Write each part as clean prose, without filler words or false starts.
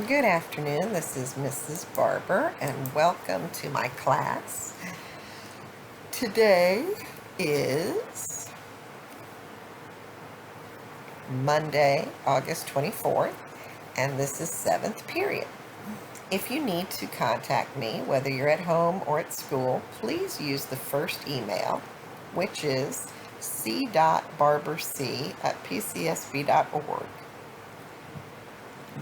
Good afternoon. This is Mrs. Barber, and welcome to my class. Today is Monday, August 24th, and this is 7th period. If you need to contact me, whether you're at home or at school, please use the first email, which is c.barberc@pcsb.org.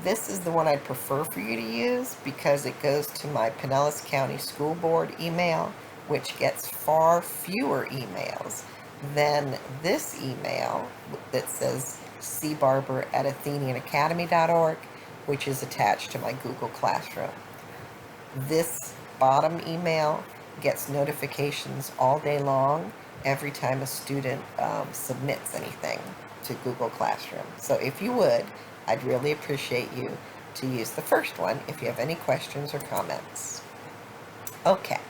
This is the one I'd prefer for you to use because it goes to my Pinellas County School Board email, which gets far fewer emails than this email that says cbarber@athenianacademy.org, which is attached to my Google Classroom. This bottom email gets notifications all day long every time a student submits anything to Google Classroom. So if you would, I'd really appreciate you to use the first one if you have any questions or comments. Okay,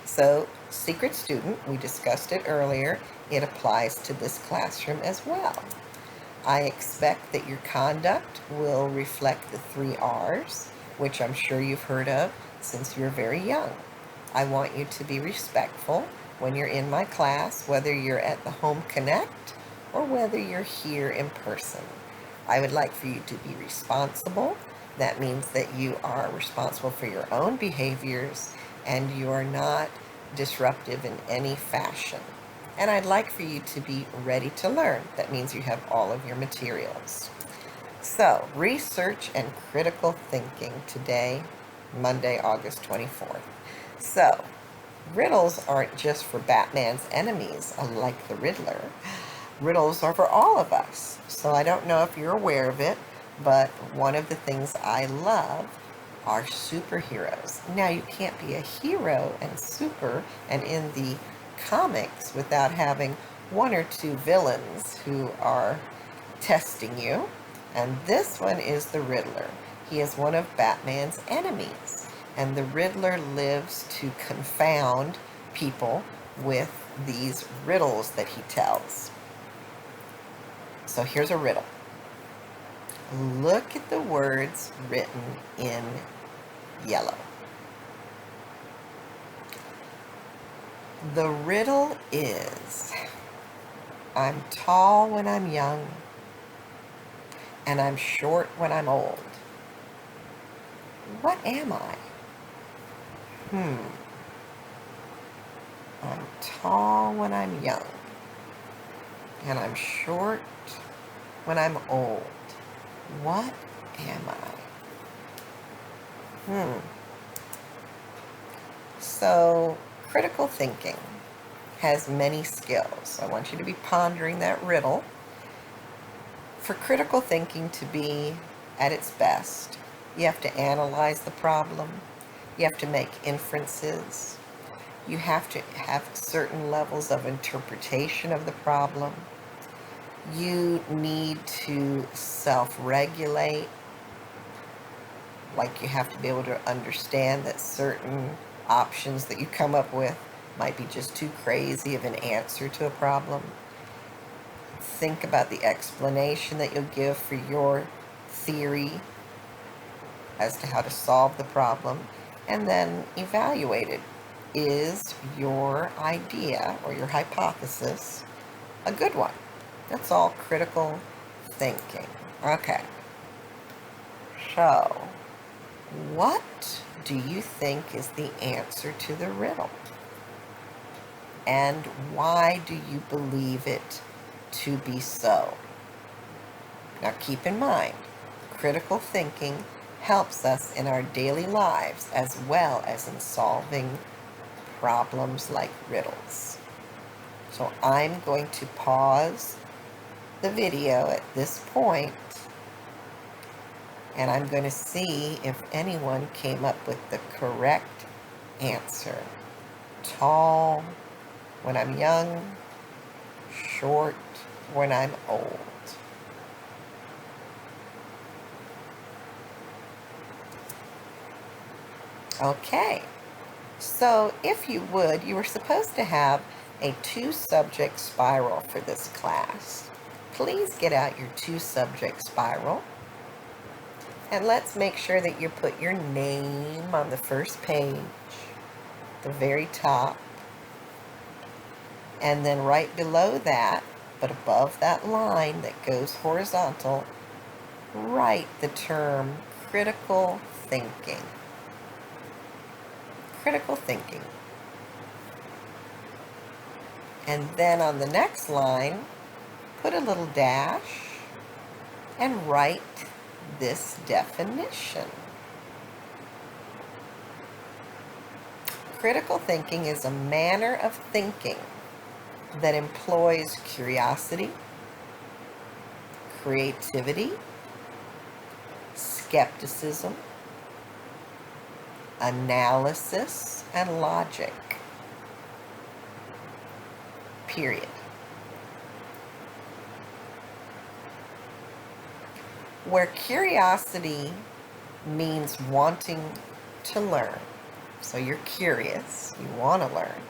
so secret student, we discussed it earlier. It applies to this classroom as well. I expect that your conduct will reflect the 3 R's, which I'm sure you've heard of since you're very young. I want you to be respectful when you're in my class, whether you're at the Home Connect or whether you're here in person. I would like for you to be responsible. That means that you are responsible for your own behaviors and you are not disruptive in any fashion. And I'd like for you to be ready to learn. That means you have all of your materials. So, research and critical thinking today, Monday, August 24th. So, riddles aren't just for Batman's enemies, like the Riddler. Riddles are for all of us. So I don't know if you're aware of it, but one of the things I love are superheroes. Now, you can't be a hero and super and in the comics without having 1 or 2 villains who are testing you. And this one is the Riddler. He is one of Batman's enemies. And the Riddler lives to confound people with these riddles that he tells. So here's a riddle. Look at the words written in yellow. The riddle is, I'm tall when I'm young, and I'm short when I'm old. What am I? I'm tall when I'm young, and I'm short when I'm old. What am I? So, critical thinking has many skills. I want you to be pondering that riddle. For critical thinking to be at its best, you have to analyze the problem. You have to make inferences. You have to have certain levels of interpretation of the problem. You need to self-regulate. Like, you have to be able to understand that certain options that you come up with might be just too crazy of an answer to a problem. Think about the explanation that you'll give for your theory as to how to solve the problem, and then evaluate it. Is your idea or your hypothesis a good one? That's all critical thinking. Okay. So, what do you think is the answer to the riddle? And why do you believe it to be so? Now, keep in mind, critical thinking helps us in our daily lives as well as in solving problems like riddles. So I'm going to pause the video at this point, and I'm going to see if anyone came up with the correct answer. Tall when I'm young, short when I'm old. Okay, so if you would, you were supposed to have a 2-subject spiral for this class. Please get out your 2-subject spiral. And let's make sure that you put your name on the first page, the very top, and then right below that, but above that line that goes horizontal, write the term critical thinking. Critical thinking. And then on the next line, put a little dash and write this definition. Critical thinking is a manner of thinking that employs curiosity, creativity, skepticism, analysis, and logic. Period. Where curiosity means wanting to learn, so you're curious, you want to learn.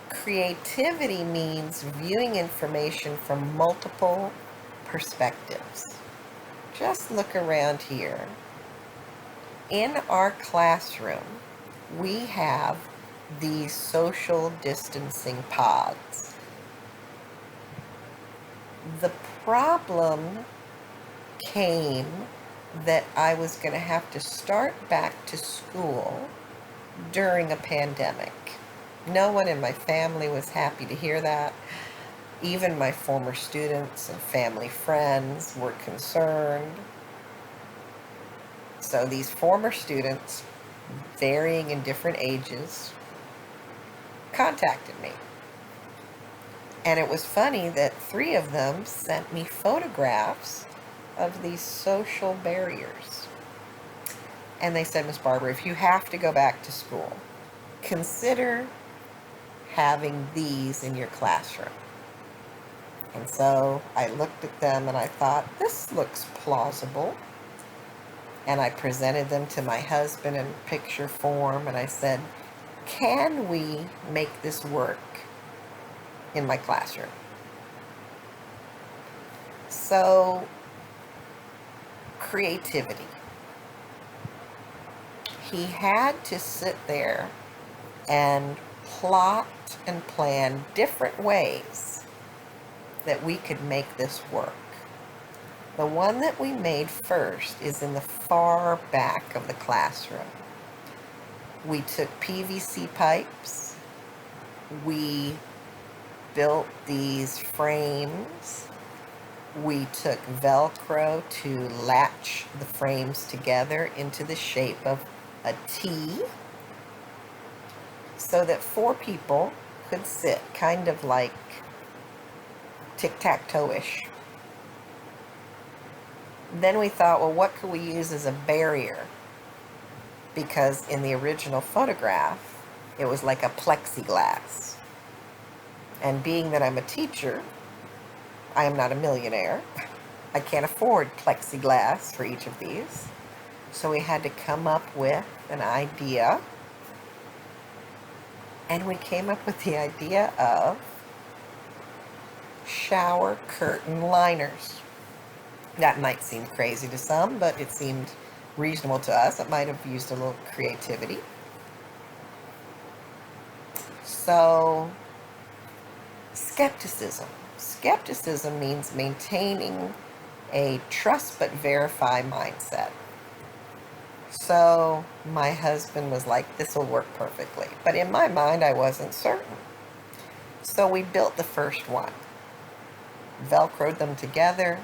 Creativity means viewing information from multiple perspectives. Just look around here. In our classroom, we have these social distancing pods. The problem came that I was going to have to start back to school during a pandemic. No one in my family was happy to hear that. Even my former students and family friends were concerned. So these former students, varying in different ages, contacted me. And it was funny that 3 of them sent me photographs of these social barriers. And they said, Miss Barber, if you have to go back to school, consider having these in your classroom. And so I looked at them and I thought, this looks plausible. And I presented them to my husband in picture form, and I said, can we make this work in my classroom? So, creativity. He had to sit there and plot and plan different ways that we could make this work. The one that we made first is in the far back of the classroom. We took PVC pipes, we built these frames, we took Velcro to latch the frames together into the shape of a T so that 4 people could sit, kind of like tic-tac-toe-ish. Then we thought, well, what could we use as a barrier? Because in the original photograph, it was like a plexiglass. And being that I'm a teacher, I am not a millionaire. I can't afford plexiglass for each of these. So we had to come up with an idea. And we came up with the idea of shower curtain liners. That might seem crazy to some, but it seemed reasonable to us. It might have used a little creativity. So, skepticism. Skepticism means maintaining a trust but verify mindset. So, my husband was like, this will work perfectly. But in my mind, I wasn't certain. So we built the first one. Velcroed them together.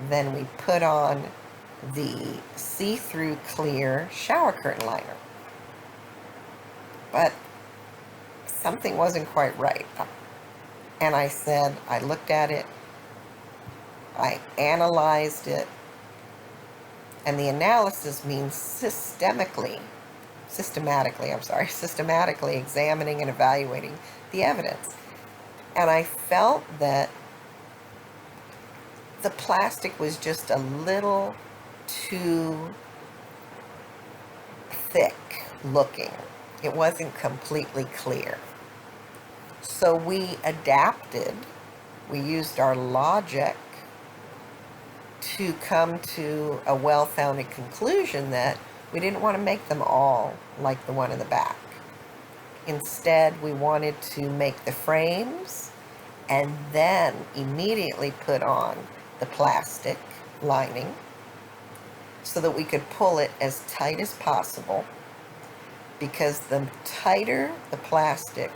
Then we put on the see-through clear shower curtain liner. But something wasn't quite right. And I said, I looked at it, I analyzed it, and the analysis means systematically examining and evaluating the evidence. And I felt that the plastic was just a little too thick looking. It wasn't completely clear. So we adapted. We used our logic to come to a well-founded conclusion that we didn't want to make them all like the one in the back. Instead, we wanted to make the frames and then immediately put on the plastic lining so that we could pull it as tight as possible, because the tighter the plastic,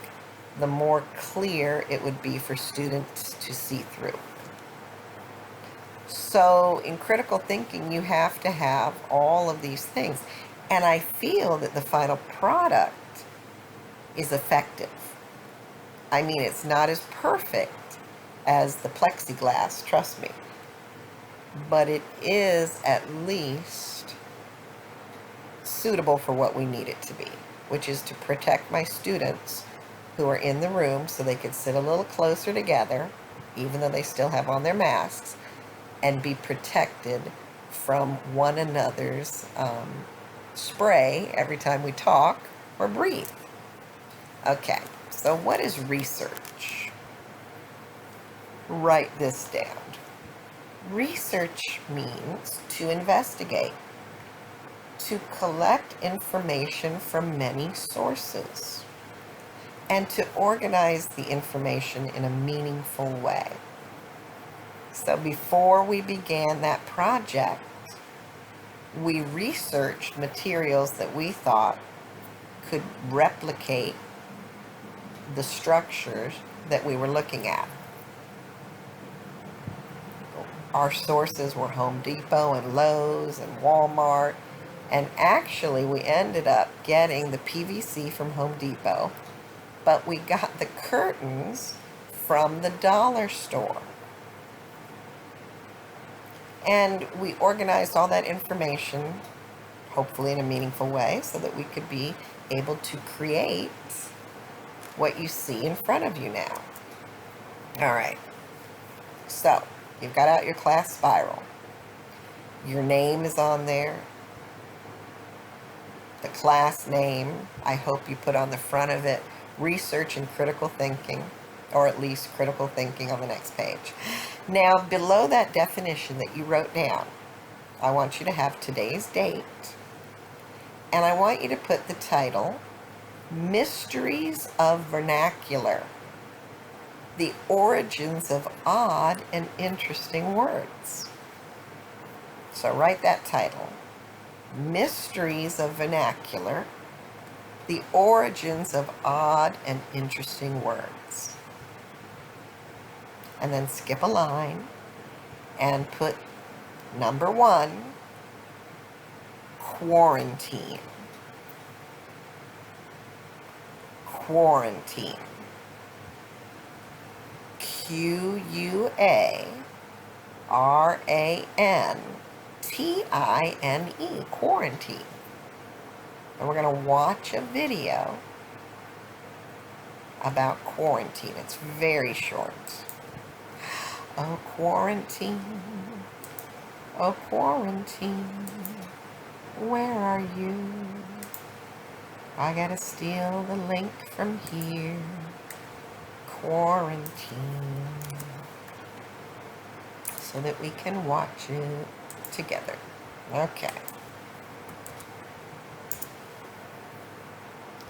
the more clear it would be for students to see through. So in critical thinking, you have to have all of these things. And I feel that the final product is effective. I mean, it's not as perfect as the plexiglass, trust me. But it is at least suitable for what we need it to be, which is to protect my students who are in the room so they could sit a little closer together, even though they still have on their masks, and be protected from one another's spray every time we talk or breathe. Okay, so what is research? Write this down. Research means to investigate, to collect information from many sources, and to organize the information in a meaningful way. So before we began that project, we researched materials that we thought could replicate the structures that we were looking at. Our sources were Home Depot and Lowe's and Walmart, and actually we ended up getting the PVC from Home Depot, but we got the curtains from the dollar store. And we organized all that information, hopefully in a meaningful way, so that we could be able to create what you see in front of you now. All right, so you've got out your class spiral. Your name is on there. The class name, I hope you put on the front of it, research and critical thinking, or at least critical thinking on the next page. Now, below that definition that you wrote down, I want you to have today's date, and I want you to put the title, Mysteries of Vernacular, the Origins of Odd and Interesting Words. So write that title, Mysteries of Vernacular, the Origins of Odd and Interesting Words. And then skip a line and put number 1, quarantine. Quarantine. Quarantine. Quarantine. And we're going to watch a video about quarantine. It's very short. Oh, quarantine. Oh, quarantine. Where are you? I gotta steal the link from here. Quarantine. So that we can watch it together. Okay.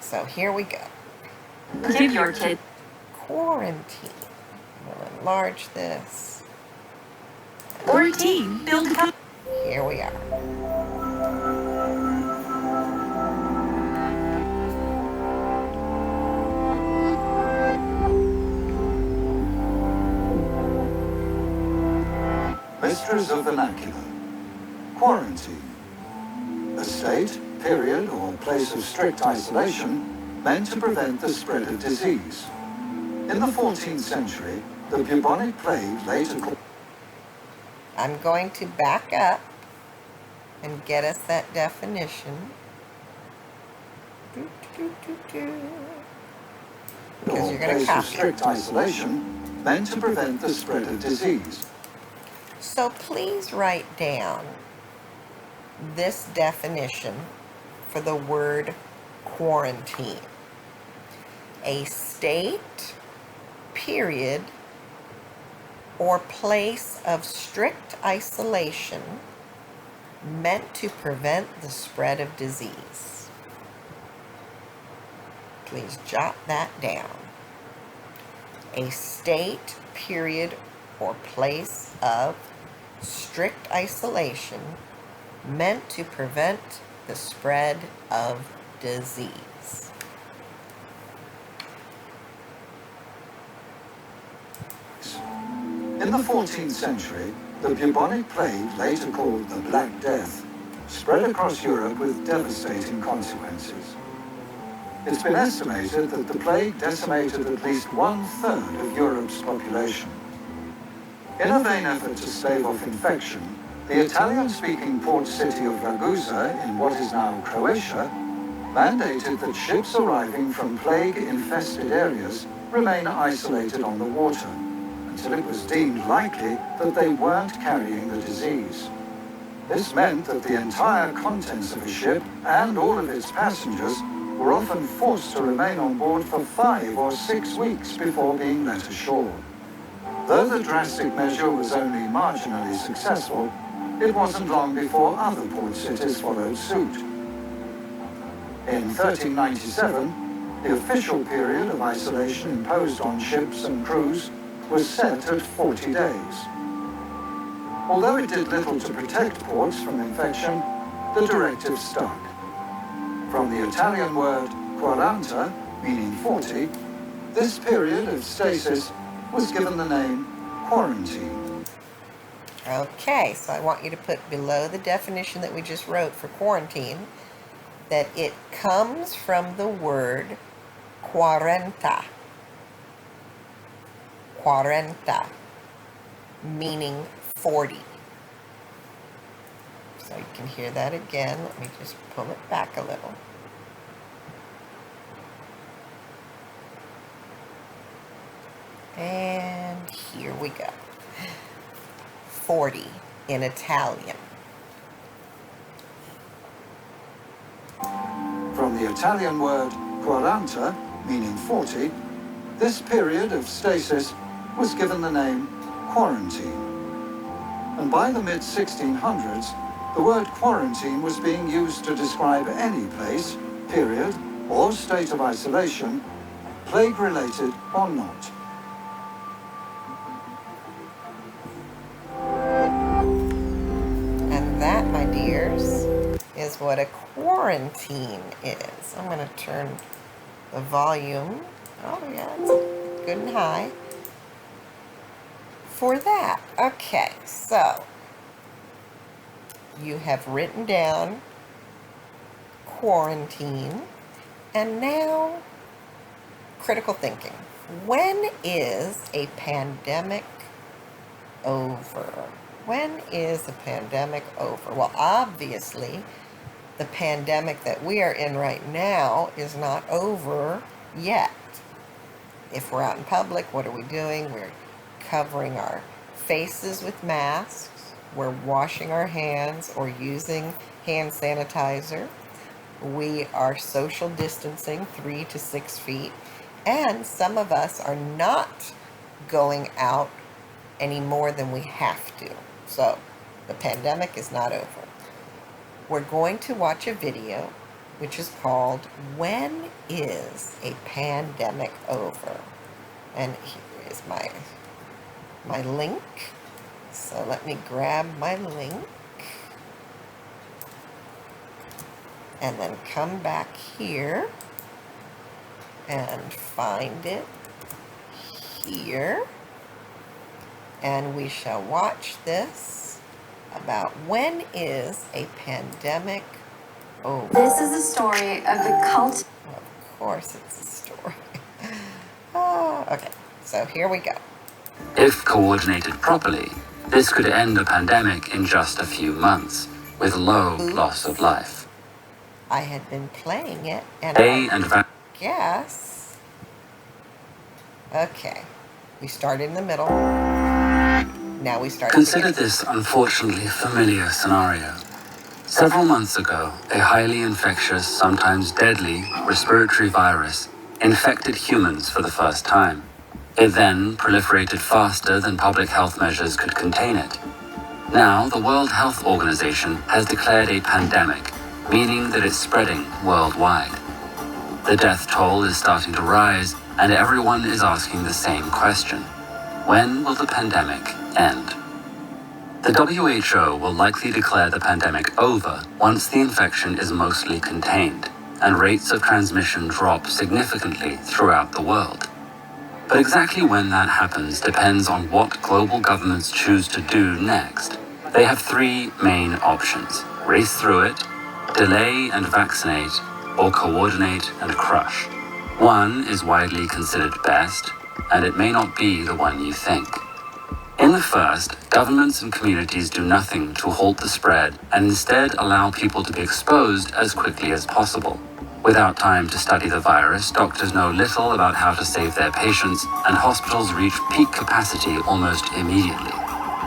So here we go. Tip your tip. Quarantine. We'll enlarge this. Quarantine. Build. Here we are. Mysteries of Vernacular. Quarantine. A state, period, or place of strict isolation meant to prevent the spread of disease. In the 14th century, the bubonic plague later called... I'm going to back up and get us that definition. Because you're going to place of copy it. strict isolation meant to prevent the spread of disease. So please write down this definition for the word quarantine. A state, period, or place of strict isolation meant to prevent the spread of disease. Please jot that down. A state, period, or place of strict isolation meant to prevent the spread of disease. In the 14th century, the bubonic plague, later called the Black Death, spread across Europe with devastating consequences. It's been estimated that the plague decimated at least 1/3 of Europe's population. In a vain effort to stave off infection, the Italian-speaking port city of Ragusa, in what is now Croatia, mandated that ships arriving from plague-infested areas remain isolated on the water until it was deemed likely that they weren't carrying the disease. This meant that the entire contents of a ship and all of its passengers were often forced to remain on board for 5 or 6 weeks before being let ashore. Though the drastic measure was only marginally successful, it wasn't long before other port cities followed suit. In 1397, the official period of isolation imposed on ships and crews was set at 40 days. Although it did little to protect ports from infection, the directive stuck. From the Italian word quaranta, meaning 40, this period of stasis was given the name quarantine. Okay, so I want you to put below the definition that we just wrote for quarantine that it comes from the word quarenta. Quarenta, meaning 40. So you can hear that again. Let me just pull it back a little. And here we go. 40 in Italian. From the Italian word quaranta, meaning 40, this period of stasis was given the name quarantine. And by the mid-1600s, the word quarantine was being used to describe any place, period, or state of isolation, plague-related or not. And that, my dears, is what a quarantine is. I'm going to turn the volume, oh yeah, it's good and high, for that. Okay, so you have written down quarantine, and now critical thinking. When is a pandemic over? When is a pandemic over? Well, obviously, the pandemic that we are in right now is not over yet. If we're out in public, what are we doing? We're covering our faces with masks. We're washing our hands or using hand sanitizer. We are social distancing 3 to 6 feet. And some of us are not going out any more than we have to. So the pandemic is not over. We're going to watch a video which is called When is a Pandemic Over? And here is my link. So let me grab my link and then come back here and find it here. And we shall watch this about when is a pandemic over. This is a story of the cult. Of course it's a story. Okay, so here we go. If coordinated properly, this could end a pandemic in just a few months, with low loss of life. I had been playing it, and guess. Okay, we started in the middle. Now we start. Consider this unfortunately familiar scenario. Several months ago, a highly infectious, sometimes deadly, respiratory virus infected humans for the first time. It then proliferated faster than public health measures could contain it. Now, the World Health Organization has declared a pandemic, meaning that it's spreading worldwide. The death toll is starting to rise, and everyone is asking the same question. When will the pandemic end? The WHO will likely declare the pandemic over once the infection is mostly contained, and rates of transmission drop significantly throughout the world. But exactly when that happens depends on what global governments choose to do next. They have three main options: race through it, delay and vaccinate, or coordinate and crush. One is widely considered best, and it may not be the one you think. In the first, governments and communities do nothing to halt the spread and instead allow people to be exposed as quickly as possible. Without time to study the virus, doctors know little about how to save their patients, and hospitals reach peak capacity almost immediately.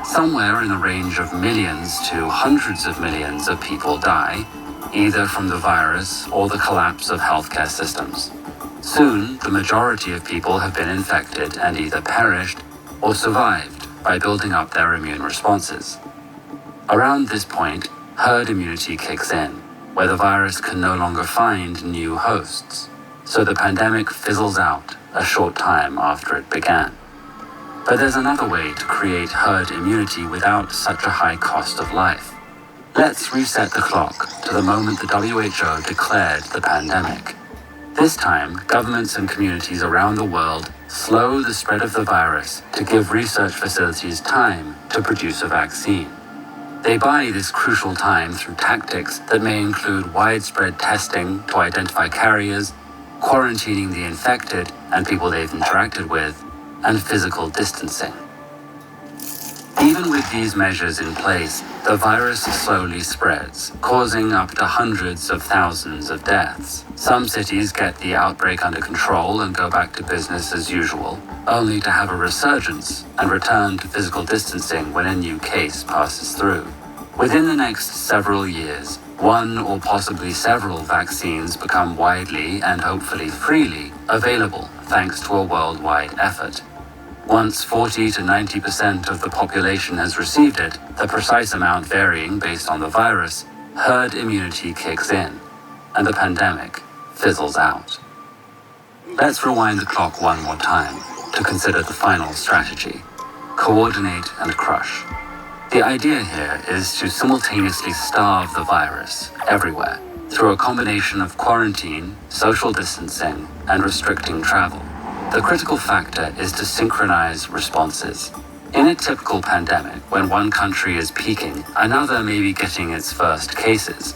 Somewhere in the range of millions to hundreds of millions of people die, either from the virus or the collapse of healthcare systems. Soon, the majority of people have been infected and either perished or survived by building up their immune responses. Around this point, herd immunity kicks in, where the virus can no longer find new hosts, so the pandemic fizzles out a short time after it began. But there's another way to create herd immunity without such a high cost of life. Let's reset the clock to the moment the WHO declared the pandemic. This time, governments and communities around the world slow the spread of the virus to give research facilities time to produce a vaccine. They buy this crucial time through tactics that may include widespread testing to identify carriers, quarantining the infected and people they've interacted with, and physical distancing. Even with these measures in place, the virus slowly spreads, causing up to hundreds of thousands of deaths. Some cities get the outbreak under control and go back to business as usual, only to have a resurgence and return to physical distancing when a new case passes through. Within the next several years, one or possibly several vaccines become widely and hopefully freely available thanks to a worldwide effort. Once 40 to 90% of the population has received it, the precise amount varying based on the virus, herd immunity kicks in, and the pandemic fizzles out. Let's rewind the clock one more time to consider the final strategy: coordinate and crush. The idea here is to simultaneously starve the virus everywhere through a combination of quarantine, social distancing, and restricting travel. The critical factor is to synchronize responses. In a typical pandemic, when one country is peaking, another may be getting its first cases.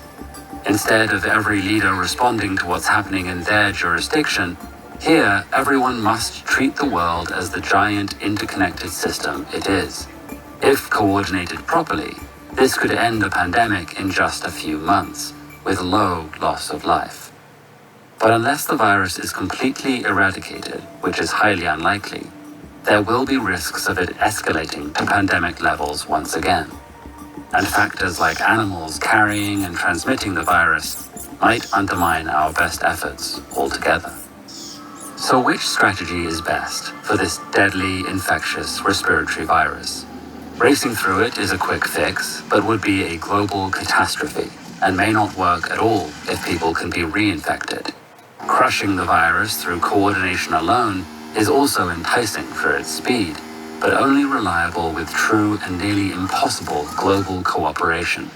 Instead of every leader responding to what's happening in their jurisdiction, here everyone must treat the world as the giant interconnected system it is. If coordinated properly, this could end a pandemic in just a few months, with low loss of life. But unless the virus is completely eradicated, which is highly unlikely, there will be risks of it escalating to pandemic levels once again. And factors like animals carrying and transmitting the virus might undermine our best efforts altogether. So which strategy is best for this deadly infectious respiratory virus? Racing through it is a quick fix, but would be a global catastrophe and may not work at all if people can be reinfected. Crushing the virus through coordination alone is also enticing for its speed, but only reliable with true and nearly impossible global cooperation.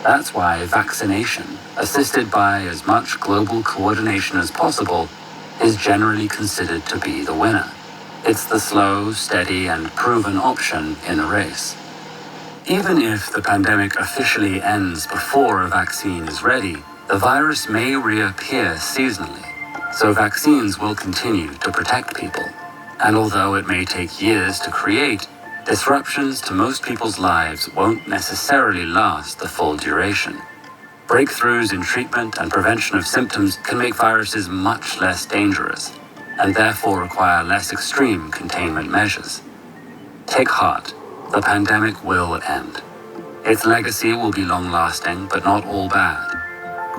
That's why vaccination, assisted by as much global coordination as possible, is generally considered to be the winner. It's the slow, steady, and proven option in the race. Even if the pandemic officially ends before a vaccine is ready, the virus may reappear seasonally, so vaccines will continue to protect people. And although it may take years to create, disruptions to most people's lives won't necessarily last the full duration. Breakthroughs in treatment and prevention of symptoms can make viruses much less dangerous, and therefore require less extreme containment measures. Take heart, the pandemic will end. Its legacy will be long-lasting, but not all bad.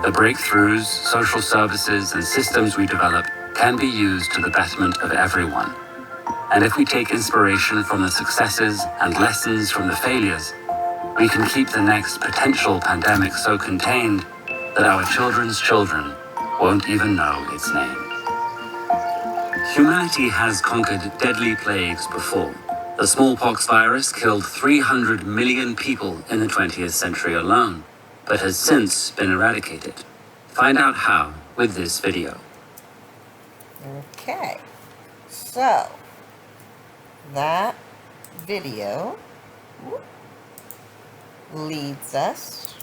The breakthroughs, social services, and systems we develop can be used to the betterment of everyone. And if we take inspiration from the successes and lessons from the failures, we can keep the next potential pandemic so contained that our children's children won't even know its name. Humanity has conquered deadly plagues before. The smallpox virus killed 300 million people in the 20th century alone, but has since been eradicated. Find out how with this video. Okay, so that video leads us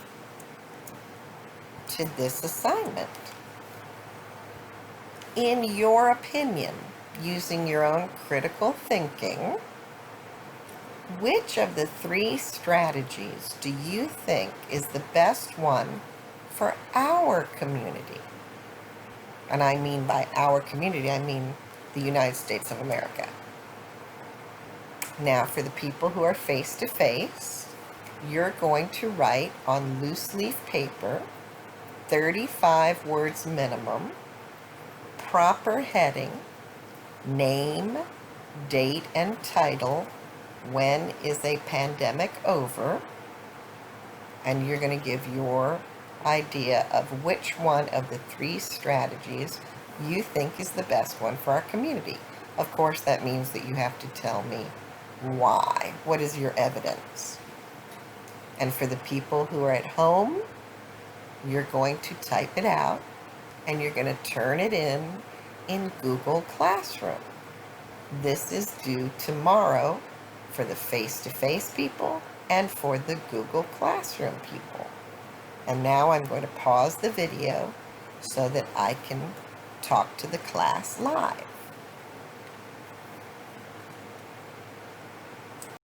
to this assignment. In your opinion, using your own critical thinking, which of the 3 strategies do you think is the best one for our community? And I mean by our community, I mean the United States of America. Now, for the people who are face-to-face, you're going to write on loose leaf paper, 35 words minimum, proper heading, name, date, and title, when is a pandemic over, and you're going to give your idea of which one of the 3 strategies you think is the best one for our community. Of course, that means that you have to tell me why. What is your evidence? And for the people who are at home, you're going to type it out and you're going to turn it in Google Classroom. This is due tomorrow for the face-to-face people and for the Google Classroom people. And now I'm going to pause the video so that I can talk to the class live.